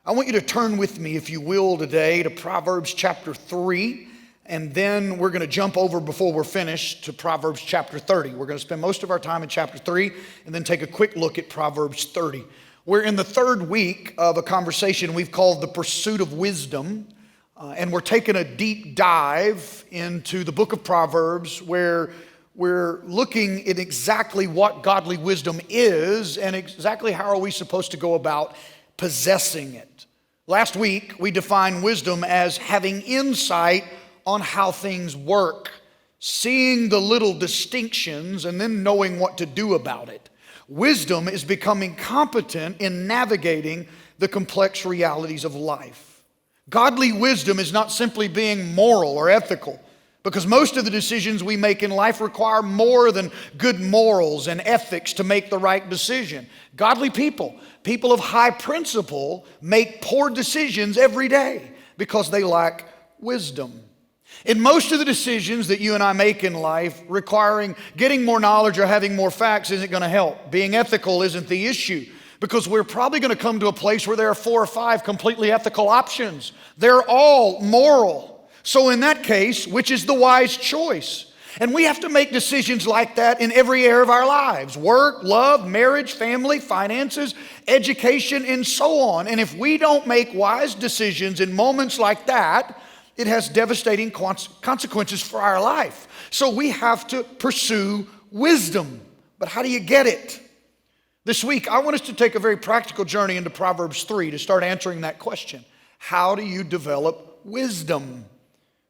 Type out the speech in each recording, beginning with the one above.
I want you to turn with me, if you will, today to Proverbs chapter 3, and then we're going to jump over before we're finished to Proverbs chapter 30. We're going to spend most of our time in chapter 3 and then take a quick look at Proverbs 30. We're in the third week of a conversation we've called The Pursuit of Wisdom, and we're taking a deep dive into the book of Proverbs where we're looking at exactly what godly wisdom is and exactly how are we supposed to go about possessing it. Last week, we defined wisdom as having insight on how things work, seeing the little distinctions and then knowing what to do about it. Wisdom is becoming competent in navigating the complex realities of life. Godly wisdom is not simply being moral or ethical, because most of the decisions we make in life require more than good morals and ethics to make the right decision. Godly people, people of high principle, make poor decisions every day because they lack wisdom. In most of the decisions that you and I make in life, requiring getting more knowledge or having more facts isn't going to help. Being ethical isn't the issue, because we're probably going to come to a place where there are 4 or 5 completely ethical options. They're all moral. So in that case, which is the wise choice? And we have to make decisions like that in every area of our lives: work, love, marriage, family, finances, education, and so on. And if we don't make wise decisions in moments like that, it has devastating consequences for our life. So we have to pursue wisdom. But how do you get it? This week, I want us to take a very practical journey into Proverbs 3 to start answering that question. How do you develop wisdom?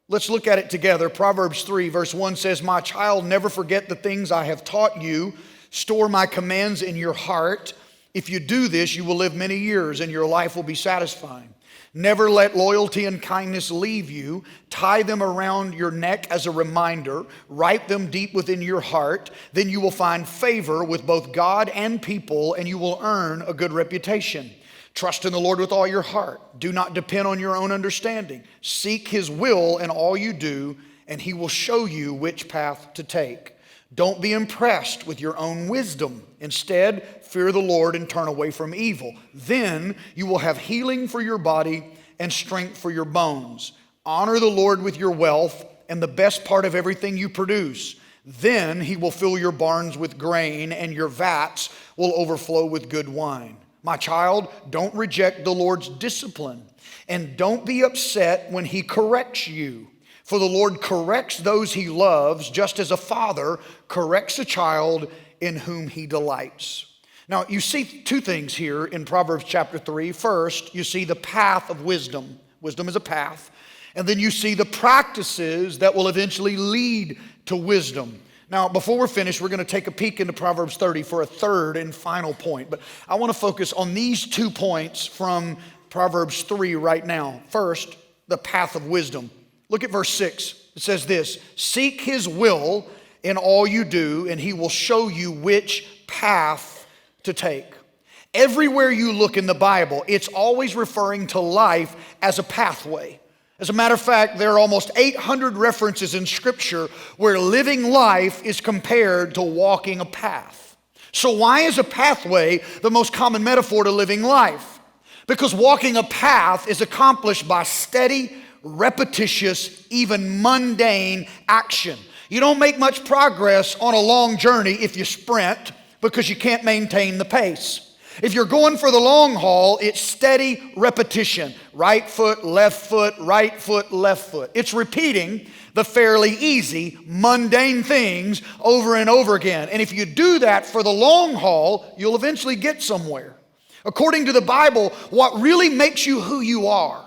Let's look at it together. Proverbs 3 verse 1 says, "My child, never forget the things I have taught you. Store my commands in your heart. If you do this, you will live many years and your life will be satisfying. Never let loyalty and kindness leave you. Tie them around your neck as a reminder. Write them deep within your heart. Then you will find favor with both God and people, and you will earn a good reputation. Trust in the Lord with all your heart. Do not depend on your own understanding. Seek His will in all you do, and He will show you which path to take. Don't be impressed with your own wisdom. Instead, fear the Lord and turn away from evil. Then you will have healing for your body and strength for your bones. Honor the Lord with your wealth and the best part of everything you produce. Then He will fill your barns with grain and your vats will overflow with good wine. My child, don't reject the Lord's discipline, and don't be upset when He corrects you. For the Lord corrects those He loves, just as a father corrects a child in whom He delights." Now, you see 2 things here in Proverbs chapter 3. First, you see the path of wisdom. Wisdom is a path. And then you see the practices that will eventually lead to wisdom. Now, before we're finished, we're going to take a peek into Proverbs 30 for a third and final point. But I want to focus on these 2 points from Proverbs 3 right now. First, the path of wisdom. Look at verse 6. It says this: "Seek His will in all you do, and He will show you which path to take." Everywhere you look in the Bible, it's always referring to life as a pathway. As a matter of fact, there are almost 800 references in Scripture where living life is compared to walking a path. So why is a pathway the most common metaphor to living life? Because walking a path is accomplished by steady, repetitious, even mundane action. You don't make much progress on a long journey if you sprint, because you can't maintain the pace. If you're going for the long haul, it's steady repetition. Right foot, left foot, right foot, left foot. It's repeating the fairly easy, mundane things over and over again. And if you do that for the long haul, you'll eventually get somewhere. According to the Bible, what really makes you who you are,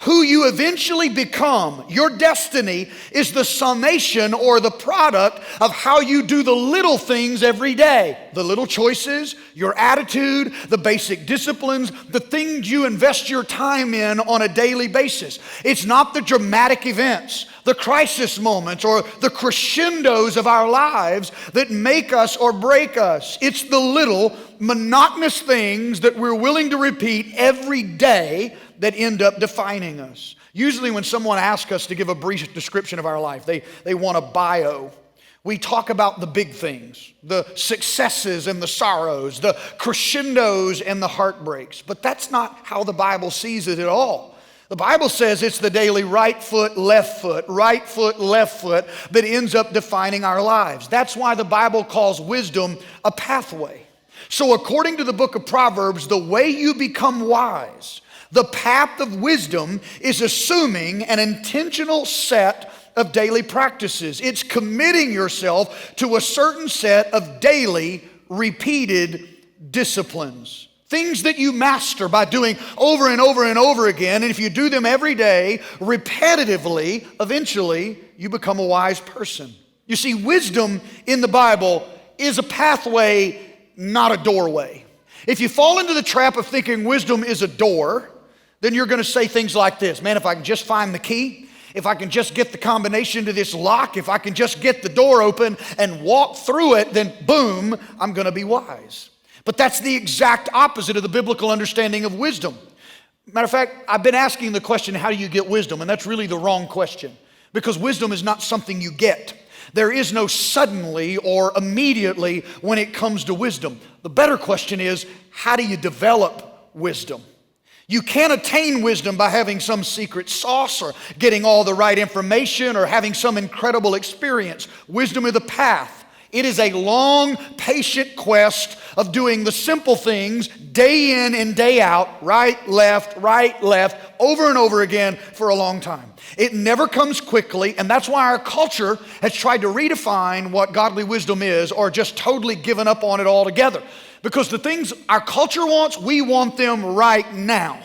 who you eventually become, your destiny, is the summation or the product of how you do the little things every day. The little choices, your attitude, the basic disciplines, the things you invest your time in on a daily basis. It's not the dramatic events, the crisis moments, or the crescendos of our lives that make us or break us. It's the little monotonous things that we're willing to repeat every day that end up defining us. Usually when someone asks us to give a brief description of our life, they want a bio. We talk about the big things, the successes and the sorrows, the crescendos and the heartbreaks. But that's not how the Bible sees it at all. The Bible says it's the daily right foot, left foot that ends up defining our lives. That's why the Bible calls wisdom a pathway. So according to the book of Proverbs, the way you become wise, the path of wisdom, is assuming an intentional set of daily practices. It's committing yourself to a certain set of daily, repeated disciplines. Things that you master by doing over and over and over again. And if you do them every day, repetitively, eventually you become a wise person. You see, wisdom in the Bible is a pathway, not a doorway. If you fall into the trap of thinking wisdom is a door, then you're going to say things like this: man, if I can just find the key, if I can just get the combination to this lock, if I can just get the door open and walk through it, then boom, I'm going to be wise. But that's the exact opposite of the biblical understanding of wisdom. Matter of fact, I've been asking the question, how do you get wisdom? And that's really the wrong question, because wisdom is not something you get. There is no suddenly or immediately when it comes to wisdom. The better question is, how do you develop wisdom? You can't attain wisdom by having some secret sauce or getting all the right information or having some incredible experience. Wisdom is the path. It is a long, patient quest of doing the simple things day in and day out, right, left, over and over again for a long time. It never comes quickly, and that's why our culture has tried to redefine what godly wisdom is, or just totally given up on it altogether. Because the things our culture wants, we want them right now.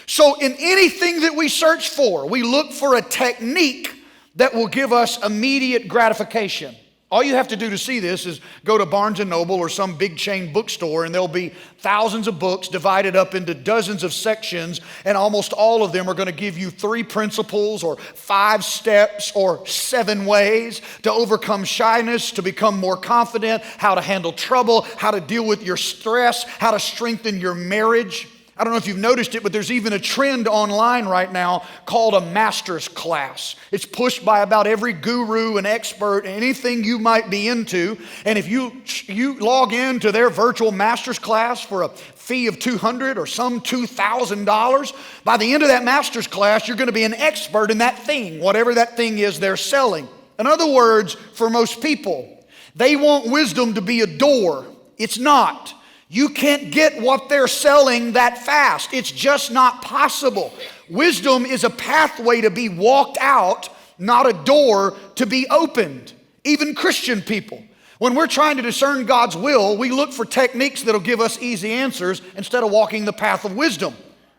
So in anything that we search for, we look for a technique that will give us immediate gratification. All you have to do to see this is go to Barnes & Noble or some big chain bookstore, and there'll be thousands of books divided up into dozens of sections, and almost all of them are going to give you 3 principles or 5 steps or 7 ways to overcome shyness, to become more confident, how to handle trouble, how to deal with your stress, how to strengthen your marriage. I don't know if you've noticed it, but there's even a trend online right now called a master's class. It's pushed by about every guru and expert, anything you might be into. And if you log into their virtual master's class for a fee of $200 or some $2,000, by the end of that master's class, you're going to be an expert in that thing, whatever that thing is they're selling. In other words, for most people, they want wisdom to be a door. It's not. You can't get what they're selling that fast. It's just not possible. Wisdom is a pathway to be walked out, not a door to be opened. Even Christian people, when we're trying to discern God's will, we look for techniques that'll give us easy answers instead of walking the path of wisdom.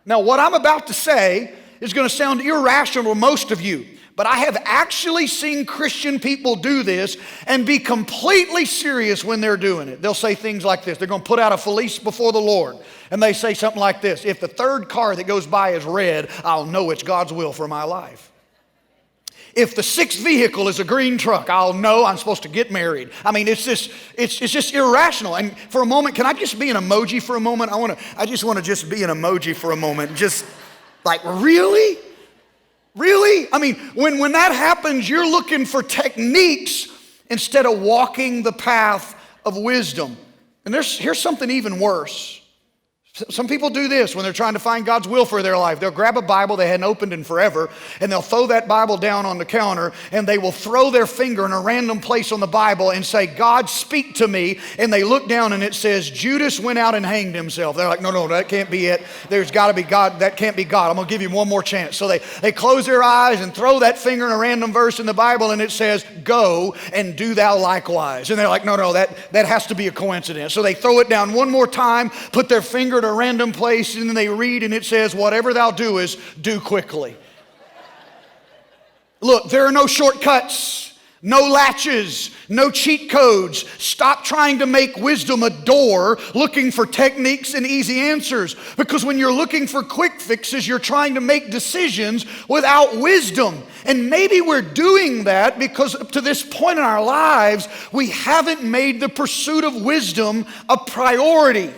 Now, what I'm about to say is going to sound irrational to most of you, but I have actually seen Christian people do this and be completely serious when they're doing it. They'll say things like this. They're going to put out a felice before the Lord. And they say something like this: if the third car that goes by is red, I'll know it's God's will for my life. If the 6th vehicle is a green truck, I'll know I'm supposed to get married. I mean, it's just irrational. And for a moment, can I just be an emoji for a moment? I just want to just be an emoji for a moment. Just like, really? Really? I mean, when that happens, you're looking for techniques instead of walking the path of wisdom. And here's something even worse. Some people do this when they're trying to find God's will for their life. They'll grab a Bible they hadn't opened in forever, and they'll throw that Bible down on the counter, and they will throw their finger in a random place on the Bible and say, God, speak to me. And they look down and it says, Judas went out and hanged himself. They're like, no, that can't be it. There's got to be God. That can't be God. I'm going to give you one more chance. So they close their eyes and throw that finger in a random verse in the Bible, and it says, go and do thou likewise. And they're like, no, that has to be a coincidence. So they throw it down one more time, put their finger a random place, and then they read and it says, whatever thou doest, do quickly. Look, there are no shortcuts, no latches, no cheat codes. Stop trying to make wisdom a door, looking for techniques and easy answers. Because when you're looking for quick fixes, you're trying to make decisions without wisdom. And maybe we're doing that because up to this point in our lives, we haven't made the pursuit of wisdom a priority.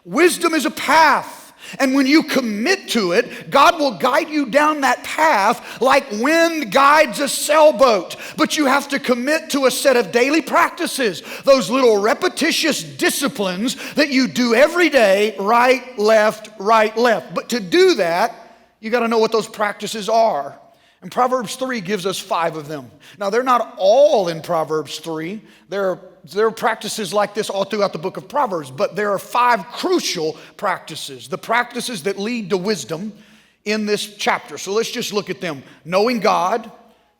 Wisdom is a path. And when you commit to it, God will guide you down that path like wind guides a sailboat. But you have to commit to a set of daily practices, those little repetitious disciplines that you do every day, right, left, right, left. But to do that, you got to know what those practices are. And Proverbs 3 gives us 5 of them. Now, they're not all in Proverbs 3. There are practices like this all throughout the book of Proverbs, but there are 5 crucial practices, the practices that lead to wisdom in this chapter. So let's just look at them. Knowing God,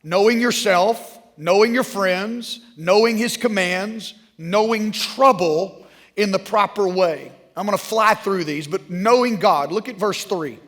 knowing yourself, knowing your friends, knowing His commands, knowing trouble in the proper way. I'm going to fly through these, but knowing God. Look at verse 3.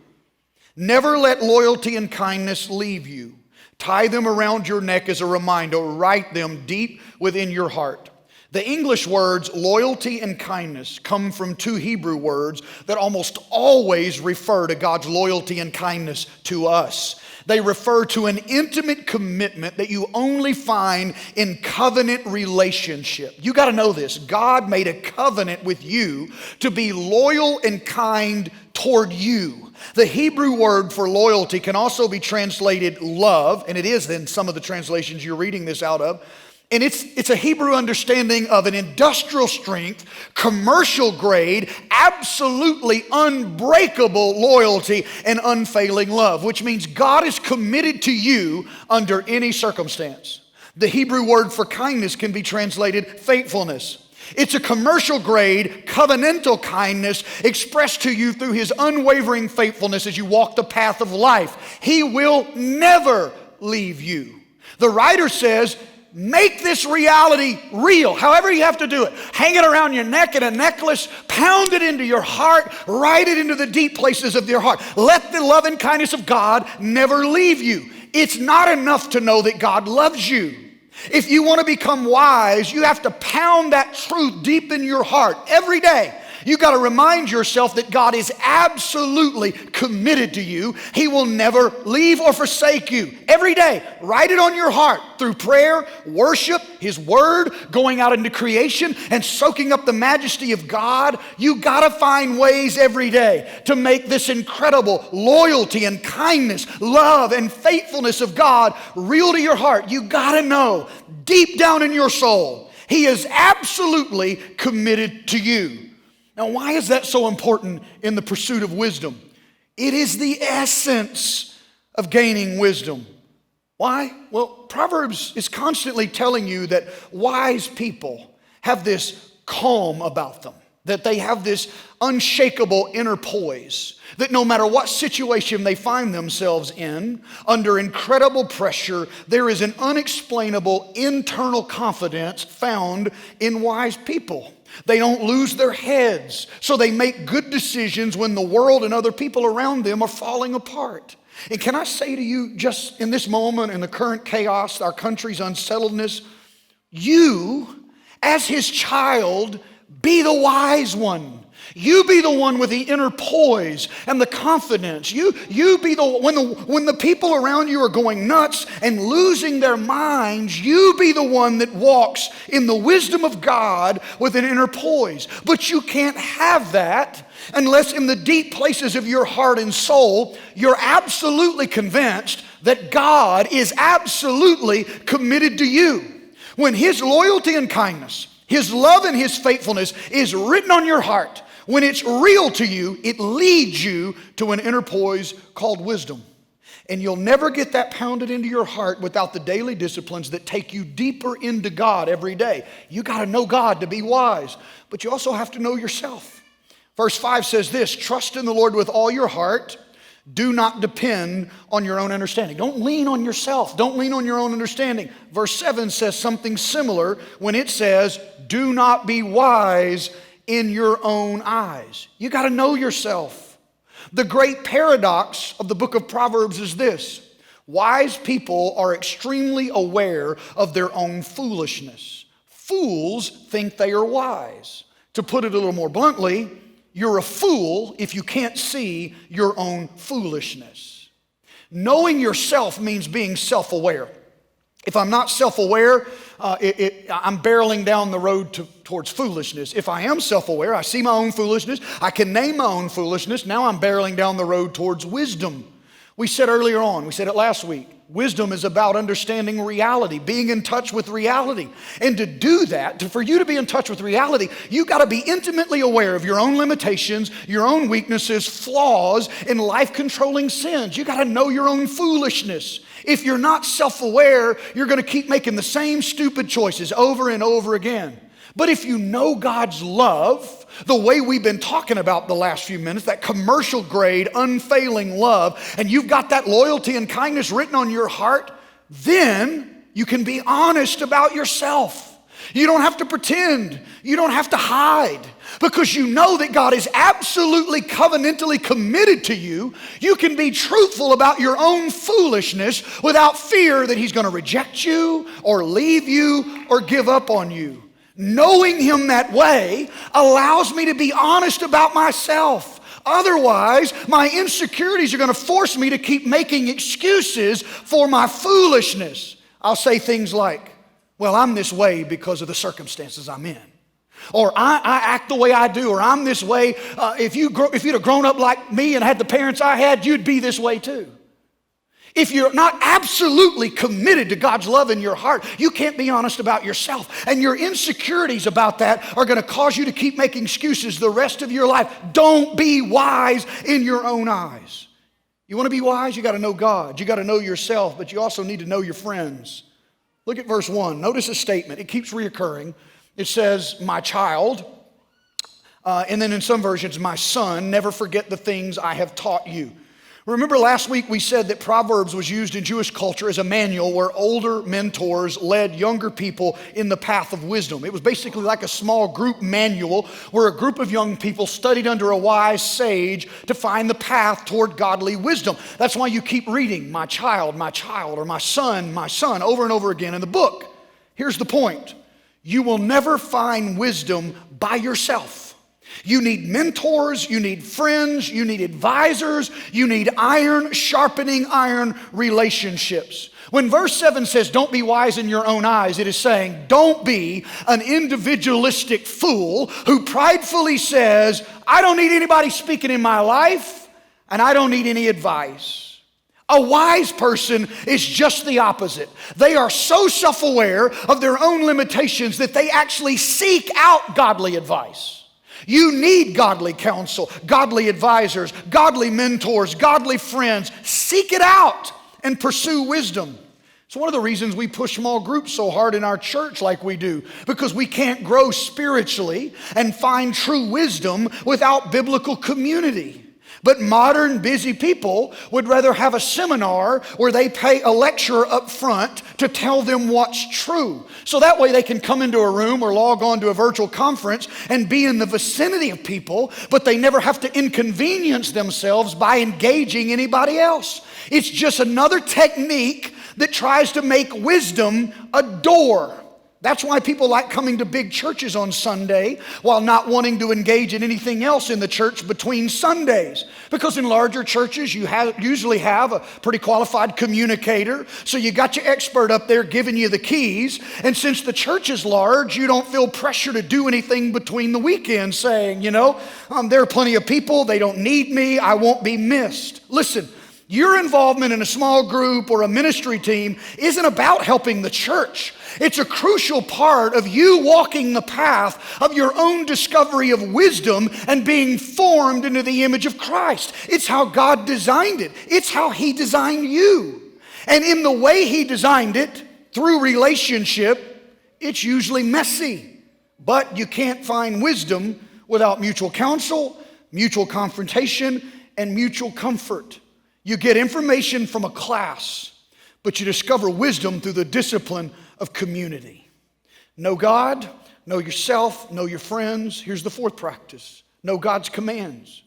Never let loyalty and kindness leave you. Tie them around your neck as a reminder. Write them deep within your heart. The English words loyalty and kindness come from 2 Hebrew words that almost always refer to God's loyalty and kindness to us. They refer to an intimate commitment that you only find in covenant relationship. You got to know this. God made a covenant with you to be loyal and kind toward you. The Hebrew word for loyalty can also be translated love, and it is in some of the translations you're reading this out of. And it's a Hebrew understanding of an industrial strength, commercial grade, absolutely unbreakable loyalty and unfailing love, which means God is committed to you under any circumstance. The Hebrew word for kindness can be translated faithfulness. It's a commercial grade, covenantal kindness expressed to you through His unwavering faithfulness as you walk the path of life. He will never leave you. The writer says, make this reality real, however you have to do it. Hang it around your neck in a necklace, pound it into your heart, write it into the deep places of your heart. Let the love and kindness of God never leave you. It's not enough to know that God loves you. If you want to become wise, you have to pound that truth deep in your heart every day. You got to remind yourself that God is absolutely committed to you. He will never leave or forsake you. Every day, write it on your heart through prayer, worship, His Word, going out into creation and soaking up the majesty of God. You got to find ways every day to make this incredible loyalty and kindness, love and faithfulness of God real to your heart. You got to know deep down in your soul, He is absolutely committed to you. Now, why is that so important in the pursuit of wisdom? It is the essence of gaining wisdom. Why? Well, Proverbs is constantly telling you that wise people have this calm about them, that they have this unshakable inner poise, that no matter what situation they find themselves in, under incredible pressure, there is an unexplainable internal confidence found in wise people. They don't lose their heads, so they make good decisions when the world and other people around them are falling apart. And can I say to you, just in this moment, in the current chaos, our country's unsettledness, you, as His child, be the wise one. You be the one with the inner poise and the confidence. You be when the people around you are going nuts and losing their minds, you be the one that walks in the wisdom of God with an inner poise. But you can't have that unless in the deep places of your heart and soul, you're absolutely convinced that God is absolutely committed to you. When His loyalty and kindness, His love and His faithfulness is written on your heart, when it's real to you, it leads you to an inner poise called wisdom. And you'll never get that pounded into your heart without the daily disciplines that take you deeper into God every day. You got to know God to be wise, but you also have to know yourself. Verse 5 says this, trust in the Lord with all your heart. Do not depend on your own understanding. Don't lean on yourself. Don't lean on your own understanding. Verse 7 says something similar when it says, do not be wise in your own eyes. You got to know yourself. The great paradox of the book of Proverbs is this. Wise people are extremely aware of their own foolishness. Fools think they are wise. To put it a little more bluntly, you're a fool if you can't see your own foolishness. Knowing yourself means being self-aware. If I'm not self-aware, I'm barreling down the road towards foolishness. If I am self-aware, I see my own foolishness, I can name my own foolishness, now I'm barreling down the road towards wisdom. We said earlier on, we said it last week, wisdom is about understanding reality, being in touch with reality. And to do that, for you to be in touch with reality, you got to be intimately aware of your own limitations, your own weaknesses, flaws, and life-controlling sins. You got to know your own foolishness. If you're not self-aware, you're going to keep making the same stupid choices over and over again. But if you know God's love, the way we've been talking about the last few minutes, that commercial grade, unfailing love, and you've got that loyalty and kindness written on your heart, then you can be honest about yourself. You don't have to pretend. You don't have to hide. Because you know that God is absolutely covenantally committed to you, you can be truthful about your own foolishness without fear that He's going to reject you or leave you or give up on you. Knowing Him that way allows me to be honest about myself. Otherwise, my insecurities are going to force me to keep making excuses for my foolishness. I'll say things like, well, I'm this way because of the circumstances I'm in. Or I act the way I do, or I'm this way. If you'd have grown up like me and had the parents I had, you'd be this way too. If you're not absolutely committed to God's love in your heart, you can't be honest about yourself. And your insecurities about that are going to cause you to keep making excuses the rest of your life. Don't be wise in your own eyes. You want to be wise? You got to know God. You got to know yourself, but you also need to know your friends. Look at verse 1. Notice a statement. It keeps reoccurring. It says, my child, and then in some versions, my son, never forget the things I have taught you. Remember last week we said that Proverbs was used in Jewish culture as a manual where older mentors led younger people in the path of wisdom. It was basically like a small group manual where a group of young people studied under a wise sage to find the path toward godly wisdom. That's why you keep reading, my child, or my son, over and over again in the book. Here's the point. You will never find wisdom by yourself. You need mentors, you need friends, you need advisors, you need iron sharpening iron relationships. When verse 7 says, don't be wise in your own eyes, it is saying, don't be an individualistic fool who pridefully says, I don't need anybody speaking in my life, and I don't need any advice. A wise person is just the opposite. They are so self-aware of their own limitations that they actually seek out godly advice. You need godly counsel, godly advisors, godly mentors, godly friends. Seek it out and pursue wisdom. It's one of the reasons we push small groups so hard in our church like we do, because we can't grow spiritually and find true wisdom without biblical community. But modern busy people would rather have a seminar where they pay a lecturer up front to tell them what's true. So that way they can come into a room or log on to a virtual conference and be in the vicinity of people, but they never have to inconvenience themselves by engaging anybody else. It's just another technique that tries to make wisdom a door. That's why people like coming to big churches on Sunday while not wanting to engage in anything else in the church between Sundays. Because in larger churches, you usually have a pretty qualified communicator. So you got your expert up there giving you the keys. And since the church is large, you don't feel pressure to do anything between the weekends saying, there are plenty of people. They don't need me. I won't be missed. Listen. Your involvement in a small group or a ministry team isn't about helping the church. It's a crucial part of you walking the path of your own discovery of wisdom and being formed into the image of Christ. It's how God designed it. It's how He designed you. And in the way He designed it, through relationship, it's usually messy. But you can't find wisdom without mutual counsel, mutual confrontation, and mutual comfort. You get information from a class, but you discover wisdom through the discipline of community. Know God, know yourself, know your friends. Here's the fourth practice. Know God's commands.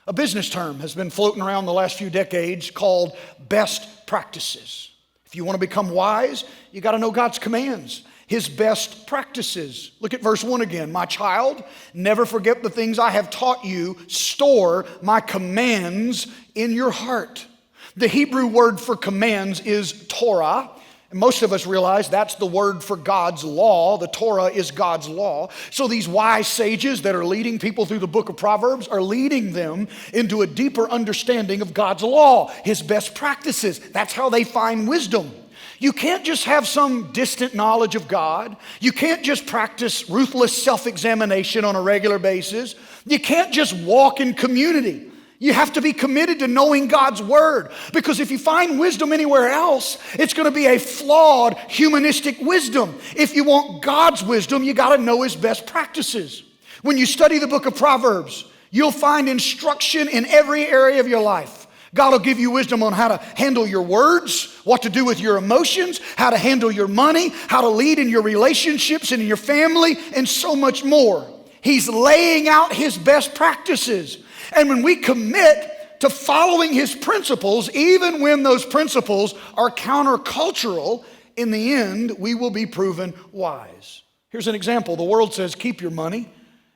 A business term has been floating around the last few decades called best practices. If you want to become wise, you got to know God's commands. His best practices. Look at verse 1 again. My child, never forget the things I have taught you. Store my commands in your heart. The Hebrew word for commands is Torah, And most of us realize that's the word for God's law. The Torah is God's law. So these wise sages that are leading people through the book of Proverbs are leading them into a deeper understanding of God's law, His best practices. That's how they find wisdom. You can't just have some distant knowledge of God. You can't just practice ruthless self-examination on a regular basis. You can't just walk in community. You have to be committed to knowing God's word, because if you find wisdom anywhere else, it's going to be a flawed humanistic wisdom. If you want God's wisdom, you got to know His best practices. When you study the book of Proverbs, you'll find instruction in every area of your life. God will give you wisdom on how to handle your words, what to do with your emotions, how to handle your money, how to lead in your relationships and in your family, and so much more. He's laying out His best practices. And when we commit to following His principles, even when those principles are countercultural, in the end, we will be proven wise. Here's an example. The world says, keep your money.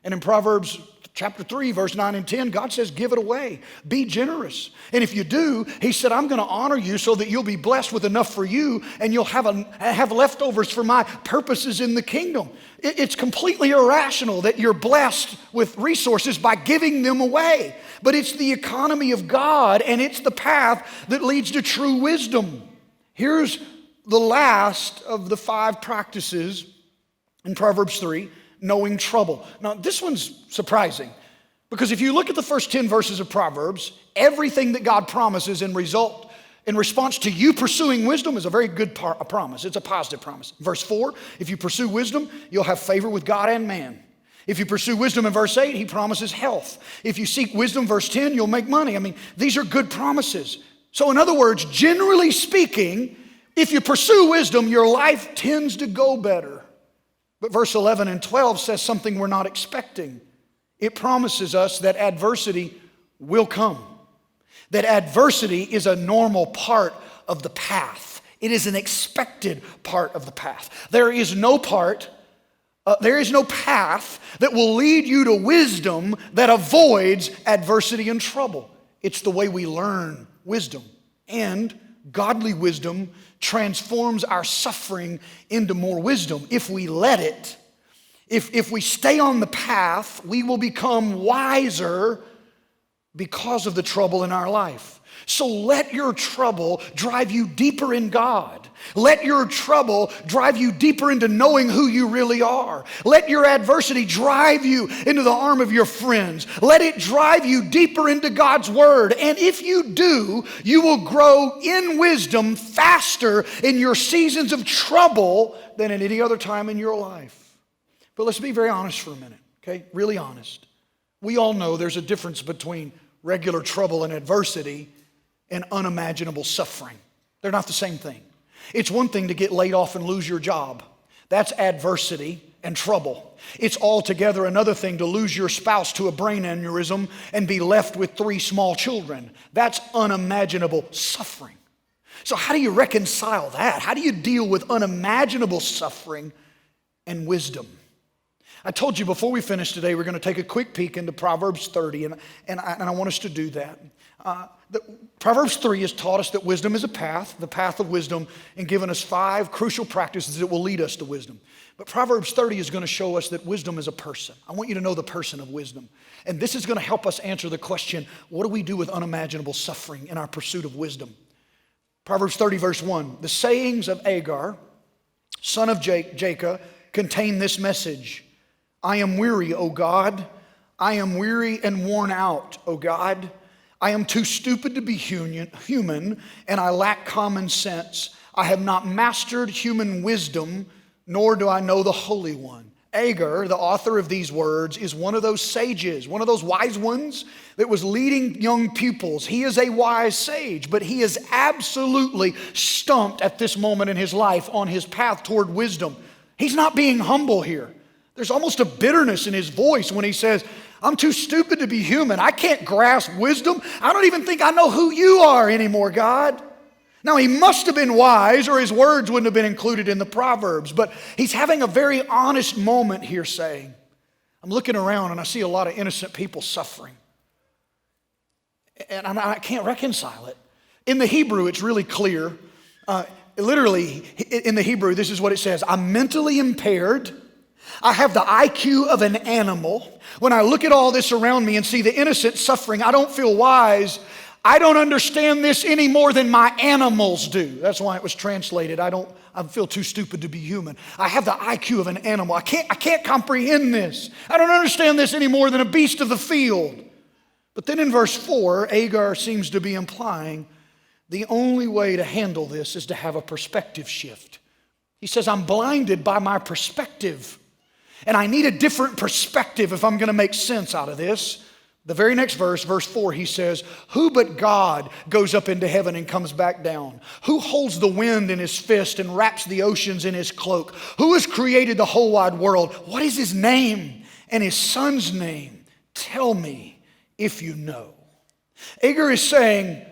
And in Proverbs chapter 3, verse 9 and 10, God says, give it away. Be generous. And if you do, He said, I'm going to honor you so that you'll be blessed with enough for you, and you'll have leftovers for my purposes in the kingdom. It's completely irrational that you're blessed with resources by giving them away. But it's the economy of God, and it's the path that leads to true wisdom. Here's the last of the 5 practices in Proverbs 3. Knowing trouble. Now, this one's surprising, because if you look at the first 10 verses of Proverbs, everything that God promises in response to you pursuing wisdom is a very good promise. It's a positive promise. Verse 4, if you pursue wisdom, you'll have favor with God and man. If you pursue wisdom in verse 8, He promises health. If you seek wisdom, verse 10, you'll make money. I mean, these are good promises. So in other words, generally speaking, if you pursue wisdom, your life tends to go better. But verse 11 and 12 says something we're not expecting. It promises us that adversity will come. That adversity is a normal part of the path. It is an expected part of the path. There is no path that will lead you to wisdom that avoids adversity and trouble. It's the way we learn wisdom. And godly wisdom transforms our suffering into more wisdom. If we let it, if we stay on the path, we will become wiser because of the trouble in our life. So let your trouble drive you deeper in God. Let your trouble drive you deeper into knowing who you really are. Let your adversity drive you into the arm of your friends. Let it drive you deeper into God's word. And if you do, you will grow in wisdom faster in your seasons of trouble than at any other time in your life. But let's be very honest for a minute, okay? Really honest. We all know there's a difference between regular trouble and adversity and unimaginable suffering. They're not the same thing. It's one thing to get laid off and lose your job. That's adversity and trouble. It's altogether another thing to lose your spouse to a brain aneurysm and be left with 3 small children. That's unimaginable suffering. So how do you reconcile that? How do you deal with unimaginable suffering and wisdom? I told you before we finish today, we're going to take a quick peek into Proverbs 30, and I want us to do that. Proverbs 3 has taught us that wisdom is a path, the path of wisdom, and given us 5 crucial practices that will lead us to wisdom. But Proverbs 30 is going to show us that wisdom is a person. I want you to know the person of wisdom. And this is going to help us answer the question, what do we do with unimaginable suffering in our pursuit of wisdom? Proverbs 30 verse 1, the sayings of Agar, son of Jacob, contain this message. I am weary, O God. I am weary and worn out, O God. I am too stupid to be human, and I lack common sense. I have not mastered human wisdom, nor do I know the Holy One. Agar, the author of these words, is one of those sages, one of those wise ones that was leading young pupils. He is a wise sage, but he is absolutely stumped at this moment in his life on his path toward wisdom. He's not being humble here. There's almost a bitterness in his voice when he says, I'm too stupid to be human. I can't grasp wisdom. I don't even think I know who you are anymore, God. Now, he must have been wise or his words wouldn't have been included in the Proverbs, but he's having a very honest moment here saying, I'm looking around and I see a lot of innocent people suffering. And I can't reconcile it. In the Hebrew, it's really clear. literally, in the Hebrew, this is what it says. I'm mentally impaired. I have the IQ of an animal. When I look at all this around me and see the innocent suffering, I don't feel wise. I don't understand this any more than my animals do. That's why it was translated. I feel too stupid to be human. I have the IQ of an animal. I can't comprehend this. I don't understand this any more than a beast of the field. But then in verse 4, Agar seems to be implying the only way to handle this is to have a perspective shift. He says, I'm blinded by my perspective. And I need a different perspective if I'm going to make sense out of this. The very next verse, verse 4, he says, who but God goes up into heaven and comes back down? Who holds the wind in his fist and wraps the oceans in his cloak? Who has created the whole wide world? What is his name and his son's name? Tell me if you know. Agar is saying,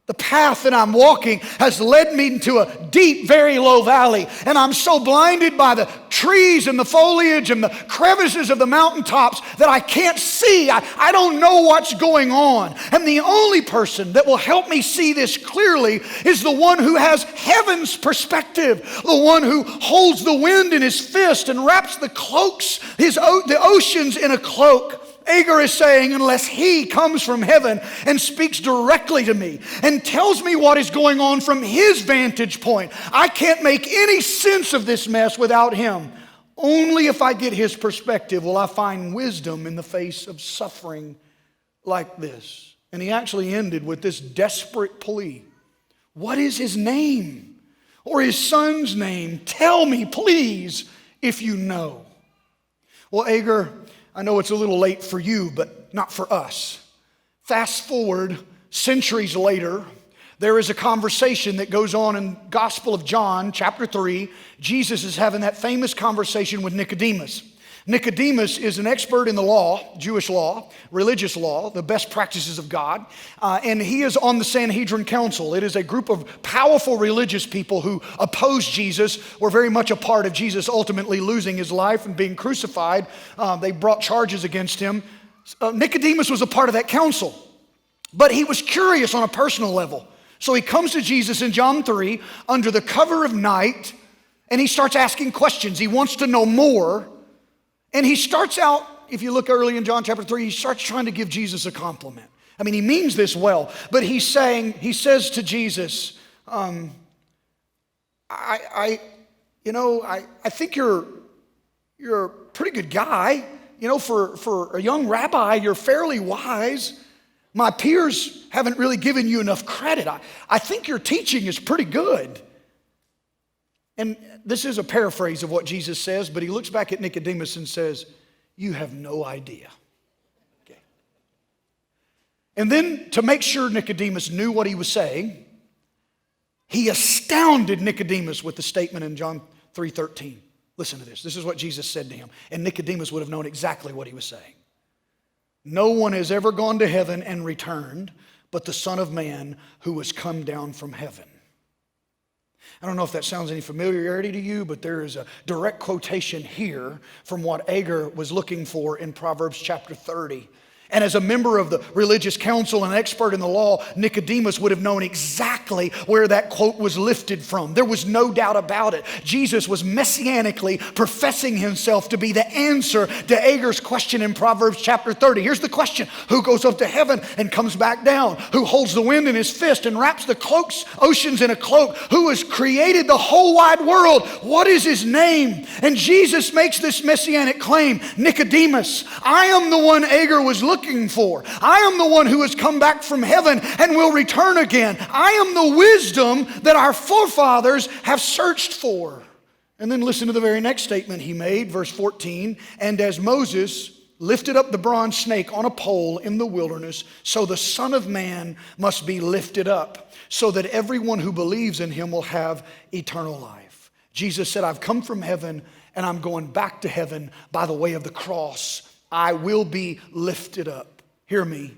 the path that I'm walking has led me into a deep, very low valley. And I'm so blinded by the trees and the foliage and the crevices of the mountaintops that I can't see. I don't know what's going on. And the only person that will help me see this clearly is the one who has heaven's perspective. The one who holds the wind in his fist and wraps the oceans in a cloak. Agar is saying, unless he comes from heaven and speaks directly to me and tells me what is going on from his vantage point, I can't make any sense of this mess without him. Only if I get his perspective will I find wisdom in the face of suffering like this. And he actually ended with this desperate plea. What is his name? Or his son's name? Tell me, please, if you know. Well, Agar, I know it's a little late for you, but not for us. Fast forward centuries later, there is a conversation that goes on in Gospel of John, chapter 3. Jesus is having that famous conversation with Nicodemus. Nicodemus is an expert in the law, Jewish law, religious law, the best practices of God, and he is on the Sanhedrin Council. It is a group of powerful religious people who oppose Jesus, were very much a part of Jesus ultimately losing his life and being crucified. They brought charges against him. Nicodemus was a part of that council, but he was curious on a personal level. So he comes to Jesus in John 3 under the cover of night, and he starts asking questions. He wants to know more. And he starts out, if you look early in John chapter 3, he starts trying to give Jesus a compliment. I mean, he means this well, but he says to Jesus, I think you're a pretty good guy. You know, for a young rabbi, you're fairly wise. My peers haven't really given you enough credit. I think your teaching is pretty good. And this is a paraphrase of what Jesus says, but he looks back at Nicodemus and says, you have no idea. Okay. And then to make sure Nicodemus knew what he was saying, he astounded Nicodemus with the statement in John 3:13. Listen to this. This is what Jesus said to him. And Nicodemus would have known exactly what he was saying. No one has ever gone to heaven and returned, but the Son of Man who has come down from heaven. I don't know if that sounds any familiarity to you, but there is a direct quotation here from what Agar was looking for in Proverbs chapter 30. And as a member of the religious council and an expert in the law, Nicodemus would have known exactly where that quote was lifted from. There was no doubt about it. Jesus was messianically professing himself to be the answer to Agar's question in Proverbs chapter 30. Here's the question. Who goes up to heaven and comes back down? Who holds the wind in his fist and wraps the oceans in a cloak? Who has created the whole wide world? What is his name? And Jesus makes this messianic claim. Nicodemus, I am the one Agar was looking for. I am the one who has come back from heaven and will return again. I am the wisdom that our forefathers have searched for. And then listen to the very next statement he made, verse 14. And as Moses lifted up the bronze snake on a pole in the wilderness, so the Son of Man must be lifted up, so that everyone who believes in him will have eternal life. Jesus said, I've come from heaven and I'm going back to heaven by the way of the cross. I will be lifted up. Hear me.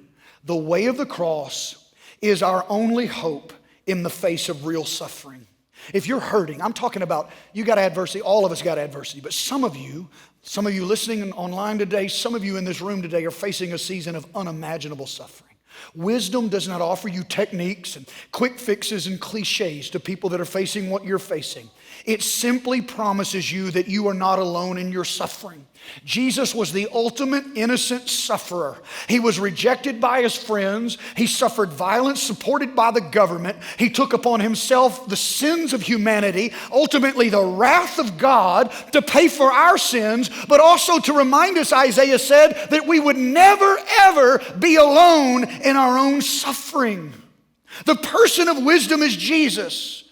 The way of the cross is our only hope in the face of real suffering. If you're hurting, I'm talking about you got adversity, all of us got adversity, but some of you listening online today, some of you in this room today are facing a season of unimaginable suffering. Wisdom does not offer you techniques and quick fixes and cliches to people that are facing what you're facing. It simply promises you that you are not alone in your suffering. Jesus was the ultimate innocent sufferer. He was rejected by his friends. He suffered violence supported by the government. He took upon himself the sins of humanity, ultimately the wrath of God, to pay for our sins, but also to remind us, Isaiah said, that we would never ever be alone in our own suffering. The person of wisdom is Jesus.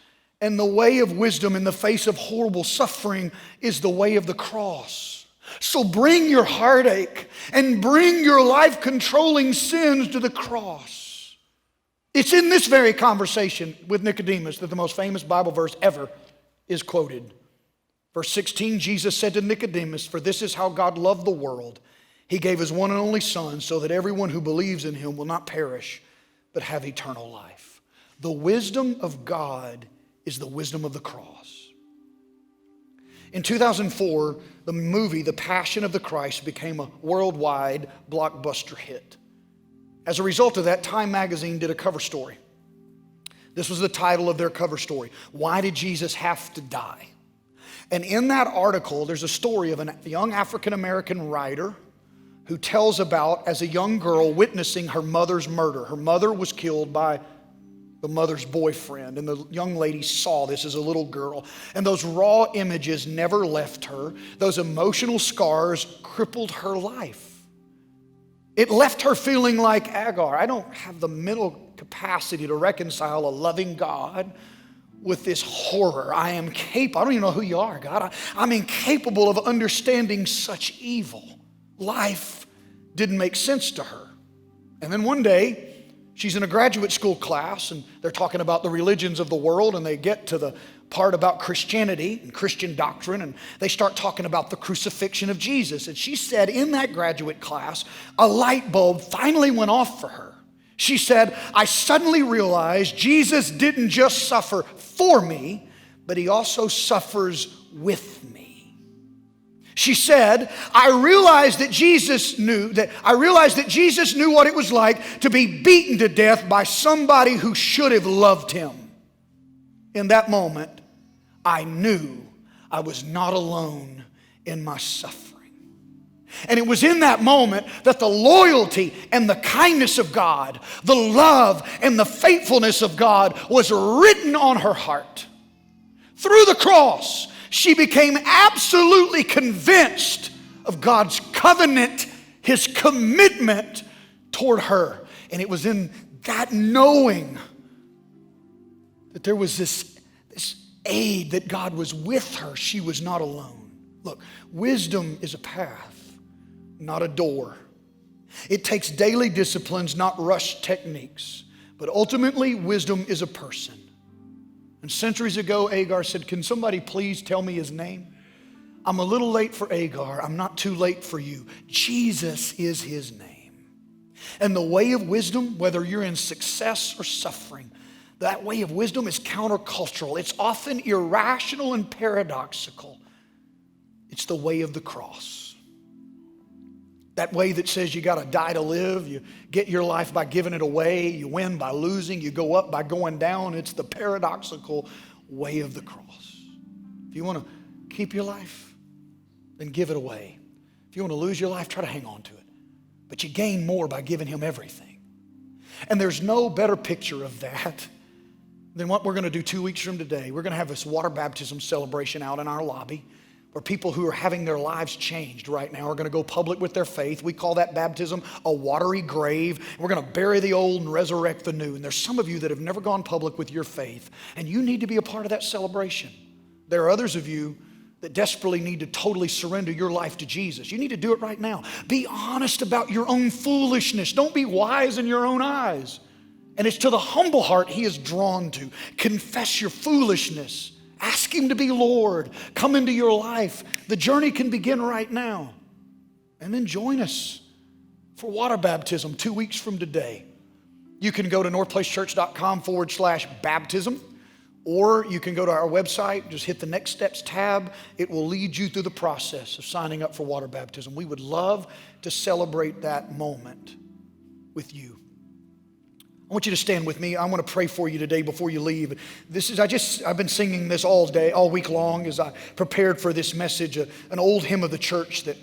And the way of wisdom in the face of horrible suffering is the way of the cross. So bring your heartache and bring your life-controlling sins to the cross. It's in this very conversation with Nicodemus that the most famous Bible verse ever is quoted. Verse 16, Jesus said to Nicodemus, "For this is how God loved the world. He gave his one and only Son so that everyone who believes in him will not perish, but have eternal life." The wisdom of God is the wisdom of the cross. In 2004, the movie The Passion of the Christ became a worldwide blockbuster hit. As a result of that, Time magazine did a cover story. This was the title of their cover story: "Why Did Jesus Have to Die?" And in that article, there's a story of a young African-American writer who tells about, as a young girl, witnessing her mother's murder. Her mother was killed by the mother's boyfriend, and the young lady saw this as a little girl, and those raw images never left her. Those emotional scars crippled her life. It left her feeling like Agar. I don't have the mental capacity to reconcile a loving God with this horror. I am capable. I don't even know who you are, God. I'm incapable of understanding such evil. Life didn't make sense to her. And then one day, she's in a graduate school class, and they're talking about the religions of the world, and they get to the part about Christianity and Christian doctrine, and they start talking about the crucifixion of Jesus. And she said in that graduate class, a light bulb finally went off for her. She said, "I suddenly realized Jesus didn't just suffer for me, but he also suffers with me." She said, I realized that Jesus knew what it was like to be beaten to death by somebody who should have loved him. In that moment, I knew I was not alone in my suffering. And it was in that moment that the loyalty and the kindness of God, the love and the faithfulness of God was written on her heart. Through the cross, she became absolutely convinced of God's covenant, his commitment toward her. And it was in that knowing that there was this aid, that God was with her. She was not alone. Look, wisdom is a path, not a door. It takes daily disciplines, not rushed techniques. But ultimately, wisdom is a person. And centuries ago, Agar said, "Can somebody please tell me his name? I'm a little late for Agar. I'm not too late for you." Jesus is his name. And the way of wisdom, whether you're in success or suffering, that way of wisdom is countercultural. It's often irrational and paradoxical. It's the way of the cross. That way that says you got to die to live. You get your life by giving it away. You win by losing. You go up by going down. It's the paradoxical way of the cross. If you want to keep your life, then give it away. If you want to lose your life, try to hang on to it. But you gain more by giving him everything. And there's no better picture of that than what we're going to do 2 weeks from today. We're going to have this water baptism celebration out in our lobby, where people who are having their lives changed right now are going to go public with their faith. We call that baptism a watery grave. We're going to bury the old and resurrect the new. And there's some of you that have never gone public with your faith, and you need to be a part of that celebration. There are others of you that desperately need to totally surrender your life to Jesus. You need to do it right now. Be honest about your own foolishness. Don't be wise in your own eyes. And it's to the humble heart he is drawn to. Confess your foolishness. Ask him to be Lord. Come into your life. The journey can begin right now. And then join us for water baptism 2 weeks from today. You can go to northplacechurch.com/baptism, or you can go to our website, just hit the Next Steps tab. It will lead you through the process of signing up for water baptism. We would love to celebrate that moment with you. I want you to stand with me. I want to pray for you today before you leave. I've been singing this all day, all week long as I prepared for this message, an old hymn of the church that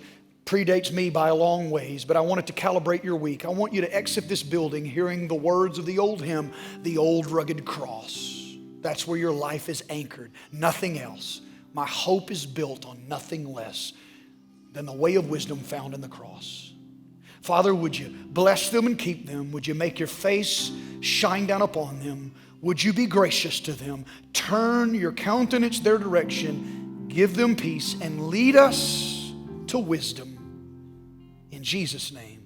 predates me by a long ways, but I want it to calibrate your week. I want you to exit this building hearing the words of the old hymn, "The Old Rugged Cross." That's where your life is anchored, nothing else. My hope is built on nothing less than the way of wisdom found in the cross. Father, would you bless them and keep them? Would you make your face shine down upon them? Would you be gracious to them? Turn your countenance their direction, give them peace, and lead us to wisdom. In Jesus' name.